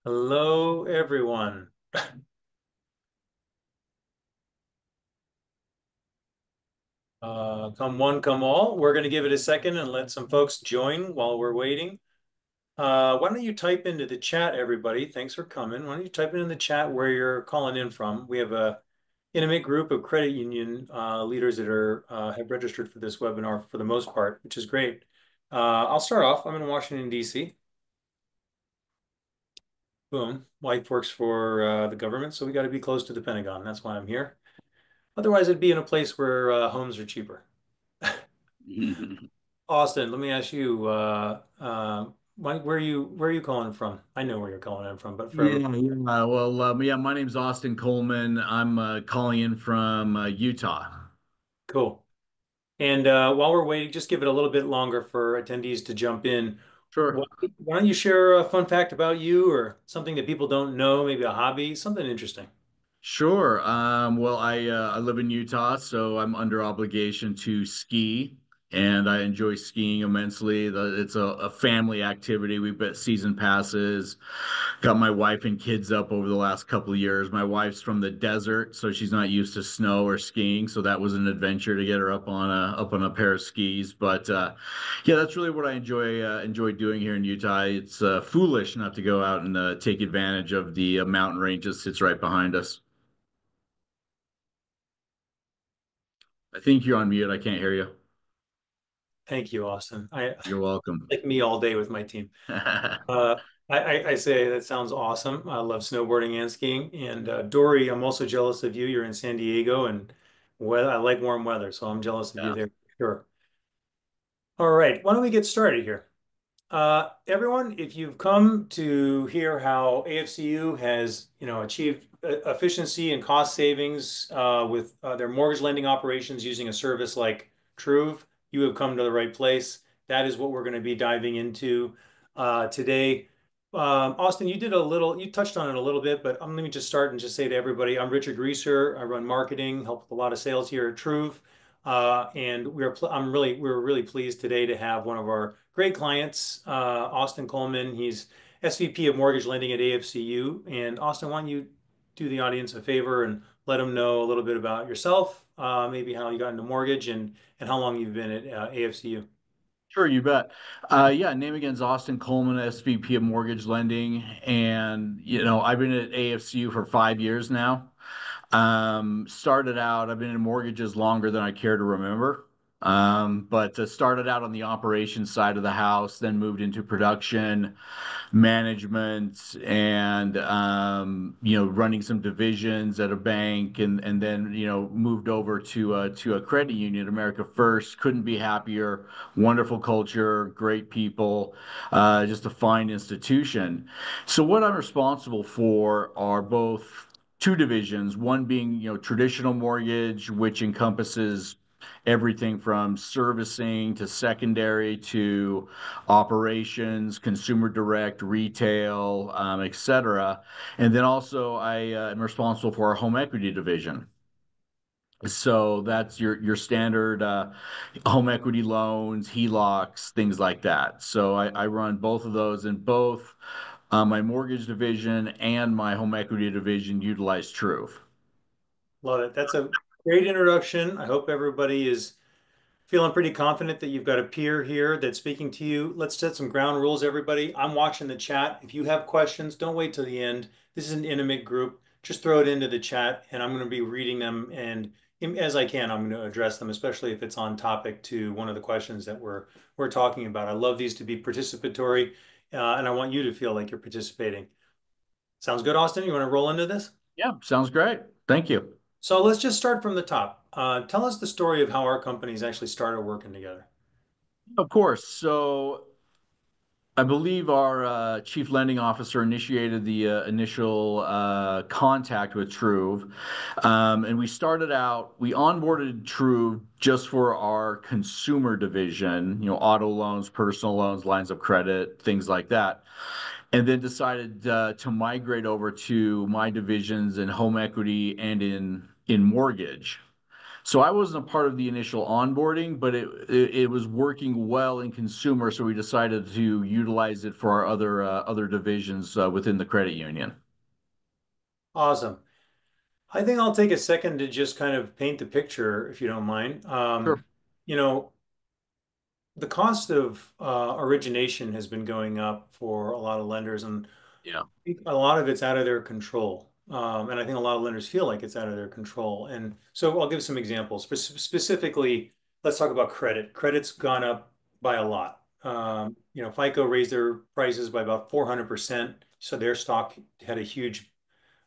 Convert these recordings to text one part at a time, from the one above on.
Hello, everyone. Come one, come all. We're going to give it a second and let some folks join while we're waiting. Why don't you type into the chat, everybody? Thanks for coming. Why don't you type in the chat where you're calling in from? We have a intimate group of credit union leaders that are have registered for this webinar for the most part, which is great. I'll start off. I'm in Washington, D.C. Boom. Wife works for the government, so we got to be close to the Pentagon. That's why I'm here. Otherwise, it'd be in a place where homes are cheaper. Austin, let me ask you, where are you calling from? I know where you're calling in from, but for everybody, Yeah. Well, yeah, my name's Austin Coleman. I'm calling in from Utah. cool. And while we're waiting, just give it a little bit longer for attendees to jump in. Why, Sure. why don't you share a fun fact about you or something that people don't know, maybe a hobby, something interesting? Sure. Well, I live in Utah, so I'm under obligation to ski, and I enjoy skiing immensely. It's a family activity. We've got season passes. Got my wife and kids up over the last couple of years. My wife's from the desert, so she's not used to snow or skiing, so that was an adventure to get her up on a pair of skis. But yeah, that's really what I enjoy doing here in Utah. It's foolish not to go out and take advantage of the mountain range that sits right behind us. I think you're on mute. I can't hear you. Thank you, Austin. I You're welcome. like me all day with my team. Uh, I say that sounds awesome. I love snowboarding and skiing. And Dory, I'm also jealous of you. You're in San Diego, and I like warm weather, so I'm jealous of you Yeah. there. Sure. All right, why don't we get started here? Everyone, if you've come to hear how AFCU has, achieved efficiency and cost savings with their mortgage lending operations using a service like Truv, you have come to the right place. That is what we're going to be diving into today. Austin, you touched on it a little bit, but let me just start and just say to everybody, I'm Richard Reeser. I run marketing, help with a lot of sales here at Truv. And we're really pleased today to have one of our great clients, Austin Coleman. He's SVP of Mortgage Lending at AFCU. And Austin, why don't you do the audience a favor and let them know a little bit about yourself, maybe how you got into mortgage and how long you've been at AFCU. Sure, you bet. Yeah, name again is Austin Coleman, SVP of Mortgage Lending, and I've been at AFCU for 5 years now. Started out, I've been in mortgages longer than I care to remember. But started out on the operations side of the house, then moved into production, management, and running some divisions at a bank, and then moved over to a credit union, America First. Couldn't be happier. Wonderful culture, great people, just a fine institution. So what I'm responsible for are both two divisions, one being, traditional mortgage, which encompasses everything from servicing to secondary to operations, consumer direct, retail, et cetera. And then also I am responsible for our home equity division. So that's your standard home equity loans, HELOCs, things like that. So I run both of those, and both my mortgage division and my home equity division utilize Truv. Love it. That's a great introduction. I hope everybody is feeling pretty confident that you've got a peer here that's speaking to you. Let's set some ground rules, everybody. I'm watching the chat. If you have questions, don't wait till the end. This is an intimate group. Just throw it into the chat, and I'm going to be reading them. And as I can, I'm going to address them, especially if it's on topic to one of the questions that we're talking about. I love these to be participatory, and I want you to feel like you're participating. Sounds good, Austin? You want to roll into this? Yeah, sounds great. Thank you. So let's just start from the top. Tell us the story of how our companies actually started working together. Of course. So I believe our chief lending officer initiated the initial contact with Truv. And we onboarded Truv just for our consumer division, auto loans, personal loans, lines of credit, things like that. And then decided to migrate over to my divisions in home equity and in mortgage. So I wasn't a part of the initial onboarding, but it was working well in consumer, so we decided to utilize it for our other divisions within the credit union. Awesome. I think I'll take a second to just kind of paint the picture, if you don't mind. Sure. You know, the cost of origination has been going up for a lot of lenders, and Yeah. I think a lot of it's out of their control. And I think a lot of lenders feel like it's out of their control. And so I'll give some examples. Specifically, let's talk about credit. Credit's gone up by a lot. FICO raised their prices by about 400%. So their stock had a huge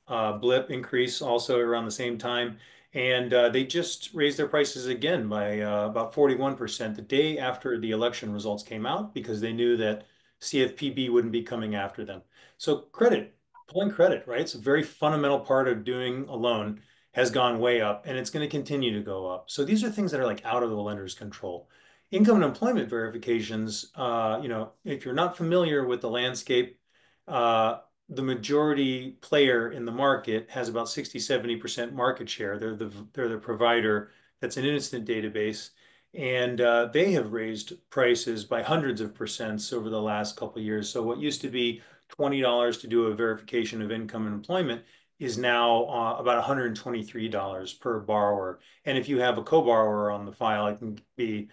blip increase also around the same time. And they just raised their prices again by about 41% the day after the election results came out because they knew that CFPB wouldn't be coming after them. So credit, pulling credit, right? It's a very fundamental part of doing a loan has gone way up and it's going to continue to go up. So these are things that are like out of the lender's control. Income and employment verifications, if you're not familiar with the landscape, uh, the majority player in the market has about 60-70% market share. They're the provider that's an instant database, and they have raised prices by hundreds of percents over the last couple of years. So what used to be $20 to do a verification of income and employment is now about $123 per borrower. And if you have a co-borrower on the file, it can be,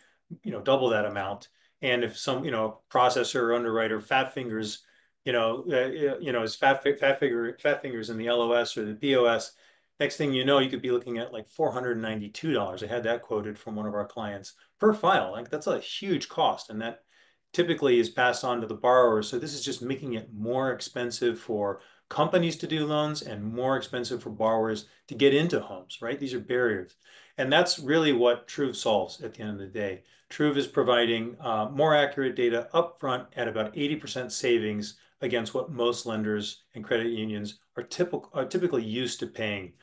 double that amount. And if some, processor or underwriter fat fingers his fat fingers in the LOS or the POS. Next thing you know, you could be looking at like $492. I had that quoted from one of our clients per file. Like that's a huge cost, and that typically is passed on to the borrower. So this is just making it more expensive for companies to do loans and more expensive for borrowers to get into homes, right? These are barriers. And that's really what Truv solves at the end of the day. Truv is providing more accurate data upfront at about 80% savings against what most lenders and credit unions are typically used to paying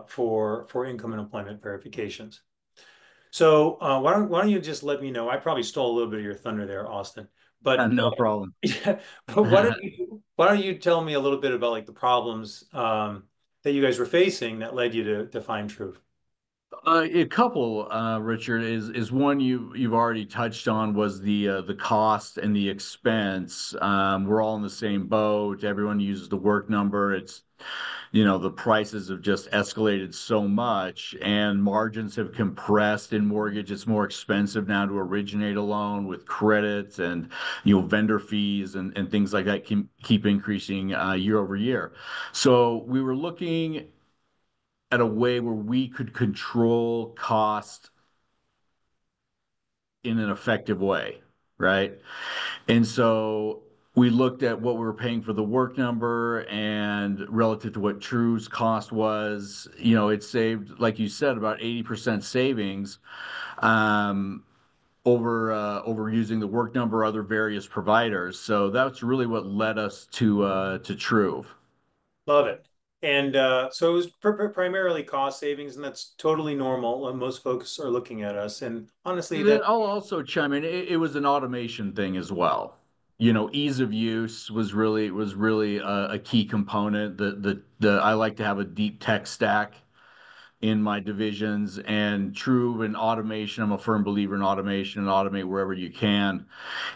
for income and employment verifications. So why don't you just let me know? I probably stole a little bit of your thunder there, Austin. But No problem. yeah, but why don't you tell me a little bit about like the problems that you guys were facing that led you to find Truth? A couple, Richard, is one you've already touched on was the cost and the expense. We're all in the same boat. Everyone uses the work number. The prices have just escalated so much, and margins have compressed in mortgage. It's more expensive now to originate a loan with credits and vendor fees and things like that keep increasing year over year. So we were looking at a way where we could control cost in an effective way, right? And so we looked at what we were paying for the work number and relative to what True's cost was, it saved, like you said, about 80% savings um, over using the work number, other various providers. So that's really what led us to True. Love it. And so it was primarily cost savings, and that's totally normal. Most folks are looking at us, and honestly, And then that I'll also chime in. It was an automation thing as well. Ease of use was really a key component. I like to have a deep tech stack in my divisions and true in automation. I'm a firm believer in automation and automate wherever you can.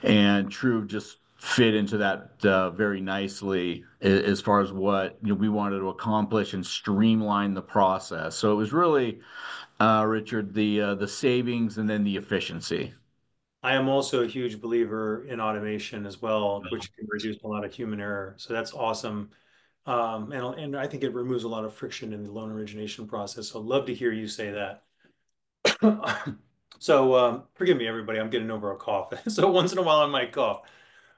And True just fit into that very nicely as far as what we wanted to accomplish and streamline the process. So it was really Richard, the savings and then the efficiency. I am also a huge believer in automation as well, which can reduce a lot of human error. So that's awesome. And I think it removes a lot of friction in the loan origination process. So I'd love to hear you say that. So forgive me, everybody. I'm getting over a cough. So once in a while I might cough.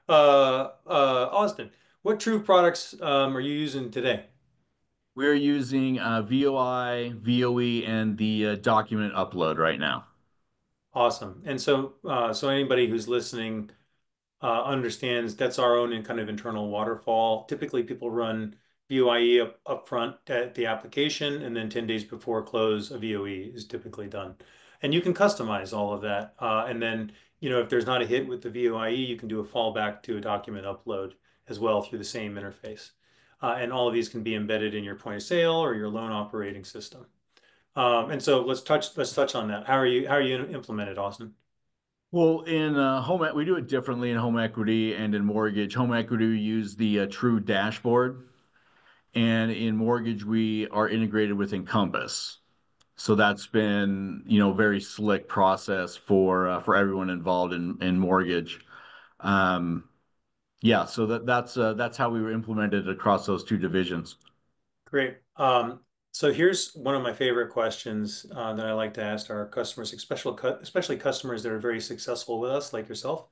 Austin, what True products are you using today? We're using VOI, VOE, and the document upload right now. Awesome. And so anybody who's listening understands that's our own kind of internal waterfall. Typically, people run VOIE up front at the application, and then 10 days before close, a VOE is typically done. And you can customize all of that. And then, if there's not a hit with the VOIE, you can do a fallback to a document upload as well through the same interface. And all of these can be embedded in your point of sale or your loan operating system. And so let's touch on that. How are you implemented, Austin? Well, in we do it differently in home equity and in mortgage. Home equity, we use the True dashboard, and in mortgage, we are integrated with Encompass. So that's been, very slick process for everyone involved in mortgage. Um, yeah, so that's how we were implemented across those two divisions. Great. So here's one of my favorite questions that I like to ask our customers, especially customers that are very successful with us, like yourself.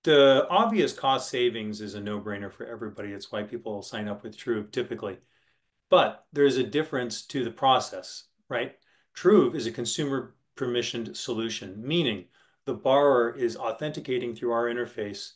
The obvious cost savings is a no-brainer for everybody. It's why people sign up with Truv typically. But there's a difference to the process, right? Truv is a consumer permissioned solution, meaning the borrower is authenticating through our interface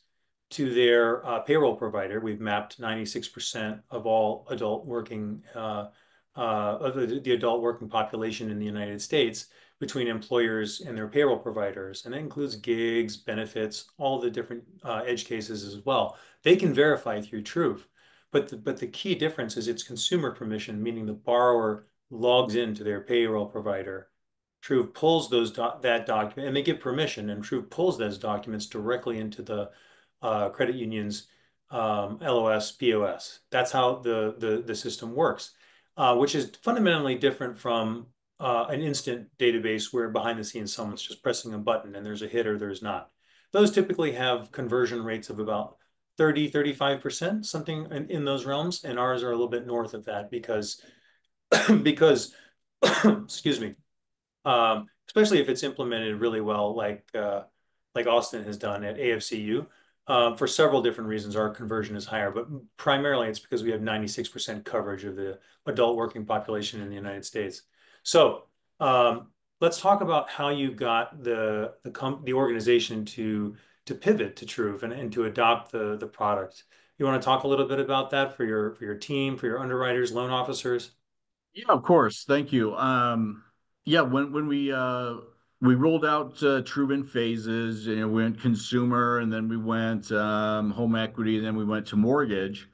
to their payroll provider. We've mapped 96% of all adult working of the adult working population in the United States between employers and their payroll providers, and that includes gigs, benefits, all the different edge cases as well. They can verify through Truv. But the key difference is it's consumer permission, meaning the borrower logs into their payroll provider. Truv pulls that document, and they give permission, and Truv pulls those documents directly into the credit union's LOS, POS. That's how the system works, which is fundamentally different from an instant database where behind the scenes someone's just pressing a button and there's a hit or there's not. Those typically have conversion rates of about 35%, something in those realms, and ours are a little bit north of that because excuse me, especially if it's implemented really well, like Austin has done at AFCU. For several different reasons, our conversion is higher, but primarily it's because we have 96% coverage of the adult working population in the United States. So let's talk about how you got the organization to pivot to Truve and to adopt the product. You want to talk a little bit about that for your team, for your underwriters, loan officers? Yeah, of course. Thank you. Yeah, when we rolled out True in phases, we went consumer, and then we went home equity, and then we went to mortgage.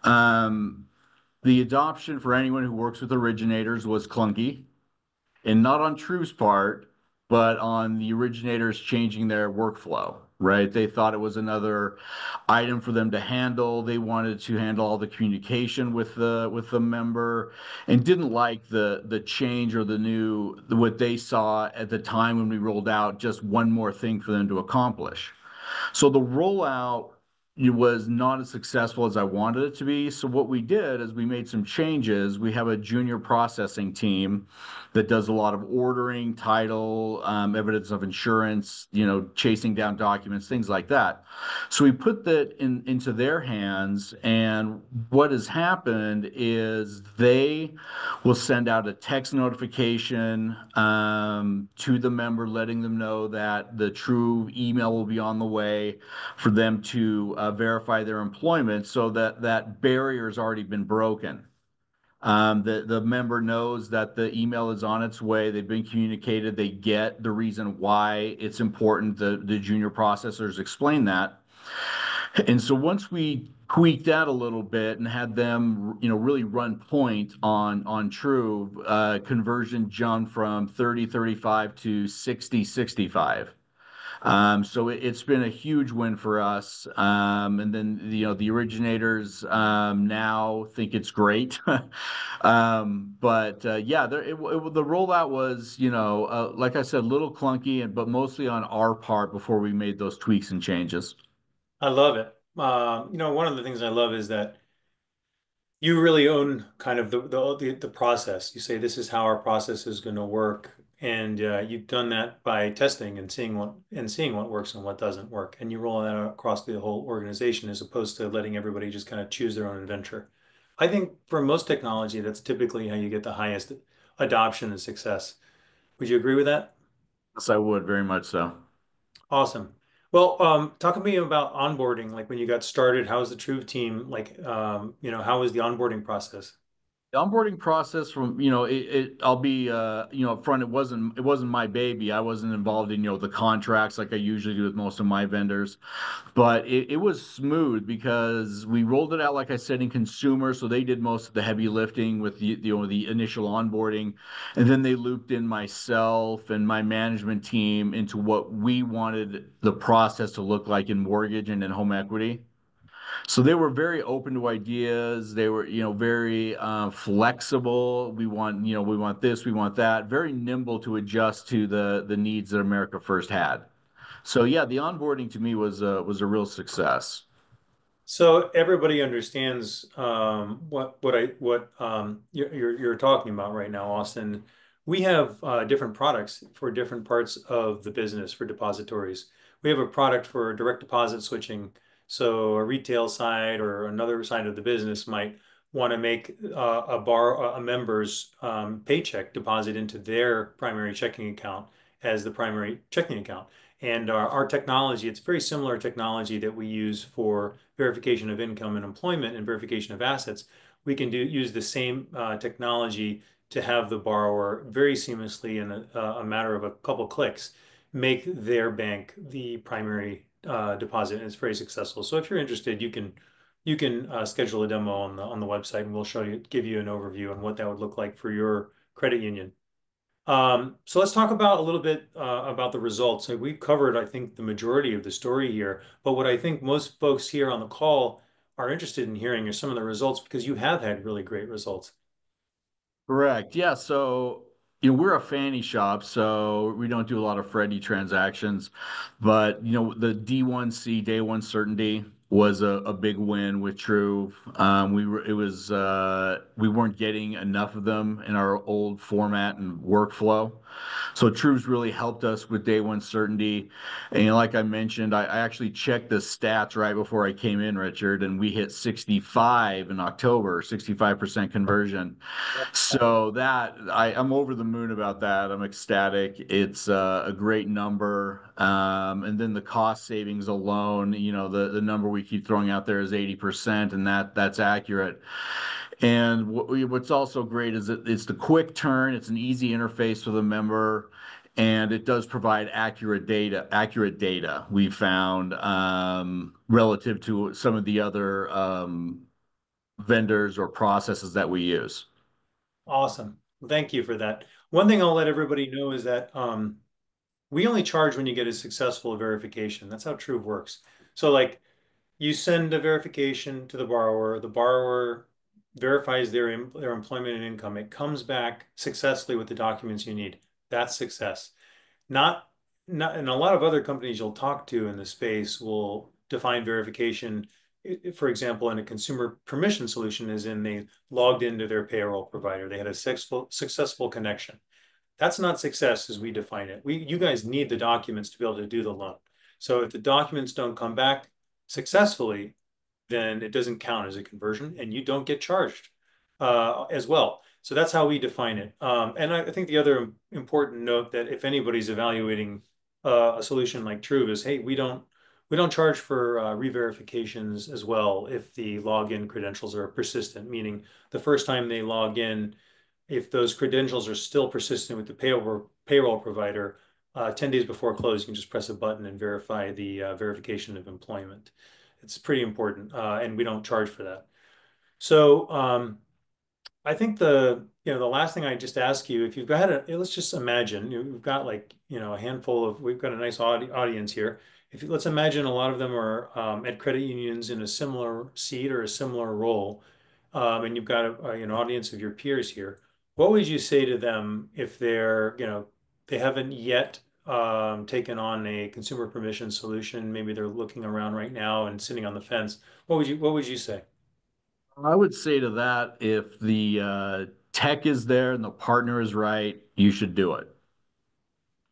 Um, the adoption for anyone who works with originators was clunky, and not on True's part, but on the originators changing their workflow, right? They thought it was another item for them to handle. They wanted to handle all the communication with the member and didn't like the change or the new what they saw at the time when we rolled out just one more thing for them to accomplish. So the rollout was not as successful as I wanted it to be. So what we did is we made some changes. We have a junior processing team that does a lot of ordering, title, evidence of insurance, chasing down documents, things like that. So we put that into their hands, and what has happened is they will send out a text notification to the member, letting them know that the true email will be on the way for them to verify their employment, so that that barrier has already been broken. The member knows that the email is on its way. They've been communicated. They get the reason why it's important. The junior processors explain that. And so once we tweaked that a little bit and had them, really run point on True, conversion jumped from 30-35 to 60-65. So it's been a huge win for us. And then, the originators now think it's great. But yeah, the rollout was, like I said, a little clunky, but mostly on our part before we made those tweaks and changes. I love it. One of the things I love is that you really own kind of the process. You say this is how our process is going to work, and you've done that by testing and seeing what works and what doesn't work, and you roll that out across the whole organization as opposed to letting everybody just kind of choose their own adventure. I think for most technology, that's typically how you get the highest adoption and success. Would you agree with that? Yes, I would very much so. Awesome. Well, talk to me about onboarding. Like when you got started, how was the Truve team? Like, how was the onboarding process? The onboarding process from, I'll be, upfront, it wasn't my baby. I wasn't involved in, the contracts like I usually do with most of my vendors, but it was smooth because we rolled it out, like I said, in consumer. So they did most of the heavy lifting with the initial onboarding. And then they looped in myself and my management team into what we wanted the process to look like in mortgage and in home equity. So they were very open to ideas. They were, very flexible. We want this, we want that. Very nimble to adjust to the needs that America First had. So yeah, the onboarding to me was a real success. So everybody understands what you're talking about right now, Austin. We have different products for different parts of the business for depositories. We have a product for direct deposit switching. So a retail side or another side of the business might want to make a member's paycheck deposit into their primary checking account as the primary checking account. And our technology, it's very similar technology that we use for verification of income and employment and verification of assets. We can use the same technology to have the borrower very seamlessly in a matter of a couple clicks make their bank the primary deposit, and it's very successful. So if you're interested, you can schedule a demo on the website, and we'll give you an overview on what that would look like for your credit union. So let's talk about a little bit about the results. So we've covered, I think, the majority of the story here, but what I think most folks here on the call are interested in hearing are some of the results because you have had really great results. Correct. Yeah. So, we're a Fannie shop, so we don't do a lot of Freddie transactions. But, the D1C, day one certainty, was a big win with Truv. We weren't getting enough of them in our old format and workflow. So Truv's really helped us with day one certainty. And like I mentioned, I actually checked the stats right before I came in, Richard, and we hit 65 in October, 65% conversion. So I'm over the moon about that. I'm ecstatic. It's a great number. And then the cost savings alone, the number we keep throwing out there is 80%, and that's accurate. And what's also great is that it's the quick turn. It's an easy interface for the member, and it does provide accurate data. Accurate data we found relative to some of the other vendors or processes that we use. Awesome. Thank you for that. One thing I'll let everybody know is that we only charge when you get a successful verification. That's how Truve works. So like you send a verification to the borrower verifies their employment and income. It comes back successfully with the documents you need. That's success. Not, and a lot of other companies you'll talk to in the space will define verification, for example, in a consumer permission solution, as in they logged into their payroll provider. They had a successful connection. That's not success as we define it. You guys need the documents to be able to do the loan. So if the documents don't come back successfully, then it doesn't count as a conversion and you don't get charged as well. So that's how we define it. And I think the other important note that if anybody's evaluating a solution like Truve is, hey, we don't charge for re-verifications as well if the login credentials are persistent, meaning the first time they log in, if those credentials are still persistent with the payroll provider, 10 days before close, you can just press a button and verify the verification of employment. It's pretty important, and we don't charge for that. So I think the last thing I just ask you, if you've got let's just imagine we've got like a handful of we've got a nice audience here. If let's imagine a lot of them are at credit unions in a similar seat or a similar role, and you've got an audience of your peers here. What would you say to them if they haven't yet taken on a consumer permission solution? Maybe they're looking around right now and sitting on the fence. What would you say? I would say to that, if the tech is there and the partner is right, you should do it.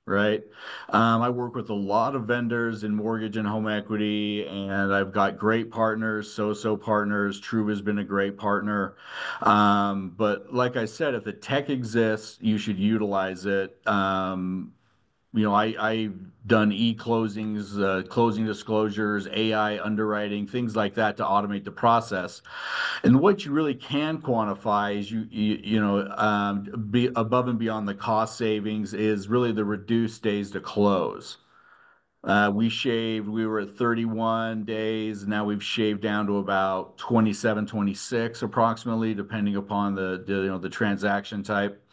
Right. I work with a lot of vendors in mortgage and home equity, and I've got great partners, so partners. Truv has been a great partner. But like I said, if the tech exists, you should utilize it. I've done e-closings, closing disclosures, AI underwriting, things like that to automate the process. And what you really can quantify is be above and beyond the cost savings is really the reduced days to close. We were at 31 days. Now we've shaved down to about 27, 26 approximately, depending upon the transaction type.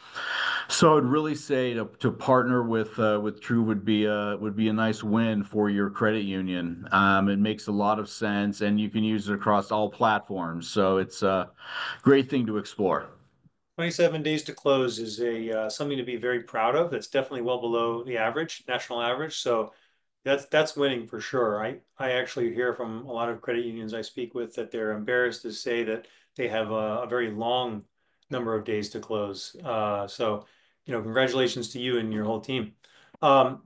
So I'd really say to partner with True would be a nice win for your credit union. It makes a lot of sense, and you can use it across all platforms. So it's a great thing to explore. 27 days to close is a something to be very proud of. It's definitely well below the average, national average. So that's winning for sure. I actually hear from a lot of credit unions I speak with that they're embarrassed to say that they have a very long number of days to close. So, congratulations to you and your whole team. Um,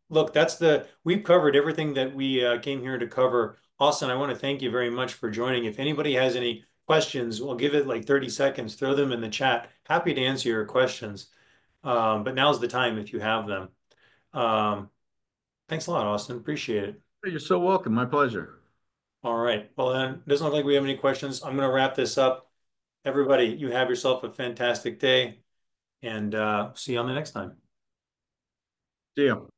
Look, we've covered everything that we came here to cover. Austin, I want to thank you very much for joining. If anybody has any questions, we'll give it like 30 seconds. Throw them in the chat. Happy to answer your questions. But now's the time if you have them. Um, Thanks a lot, Austin. Appreciate it. You're so welcome. My pleasure. All right. Well, then, doesn't look like we have any questions. I'm going to wrap this up. Everybody, you have yourself a fantastic day and see you on the next time. See you.